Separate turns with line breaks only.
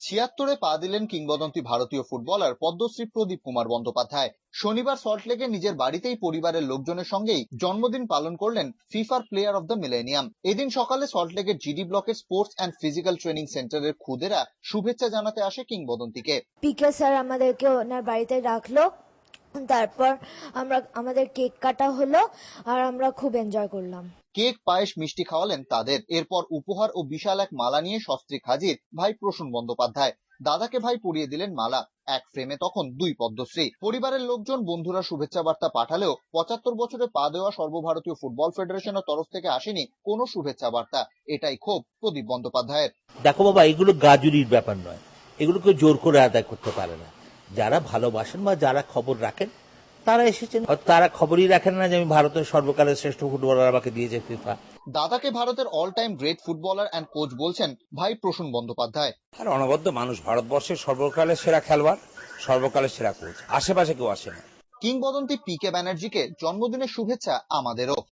ছিয়াত্তরে পা দিলেন কিংবদন্তি ভারতীয় ফুটবলার পদ্মশ্রী প্রদীপ কুমার বন্দ্যোপাধ্যায়। শনিবার সল্টলেকে নিজের বাড়িতেই পরিবারের লোকজনের সঙ্গেই জন্মদিন পালন করলেন ফিফার প্লেয়ার অব দ্য মিলেনিয়াম। এদিন সকালে সল্টলেকের জিডি ব্লকের স্পোর্টস অ্যান্ড ফিজিক্যাল ট্রেনিং সেন্টারের খুদেরা শুভেচ্ছা জানাতে আসে কিংবদন্তিকে।
পিকে স্যার আমাদেরকে ওনার বাড়িতে রাখলো, তারপর আমাদের কেক কাটা হলো আর আমরা খুব এনজয় করলাম।
কেক, পায়েস, মিষ্টি খাওয়ালেন তাদের। এরপর উপহার ও বিশাল এক মালা নিয়ে সস্ত্রীক হাজির ভাই প্রসূন বন্দ্যোপাধ্যায়। দাদাকে ভাই পরিয়ে দিলেন মালা। এক ফ্রেমে তখন দুই পদ্মশ্রী। পরিবারের লোকজন, বন্ধুরা শুভেচ্ছা বার্তা পাঠালেও 75 বছরে পা দেওয়া সর্বভারতীয় ফুটবল ফেডারেশনের তরফ থেকে আসেনি কোনো শুভেচ্ছা বার্তা। এটাই ক্ষোভ প্রদীপ বন্দ্যোপাধ্যায়ের।
দেখো বাবা, এগুলো গাজুরির ব্যাপার নয়, এগুলোকে জোর করে আদায় করতে পারে না। যারা ভালোবাসেন বা যারা খবর রাখেন তারা এসেছেন, তারা খবরই রাখেন না যে আমি ভারতের সর্বকালের শ্রেষ্ঠ ফুটবলার আমাকে দিয়েছে ফিফা।
দাদাকে ভারতের all time great footballer and coach বলছেন ভাই প্রসূন বন্দ্যোপাধ্যায়।
আর অনবদ্য মানুষ, ভারতবর্ষের সর্বকালের সেরা খেলোয়াড়, সর্বকালের সেরা কোচ, আশেপাশে কেউ আসে না।
কিংবদন্তি পিকে ব্যানার্জিকে জন্মদিনের শুভেচ্ছা আমাদেরও।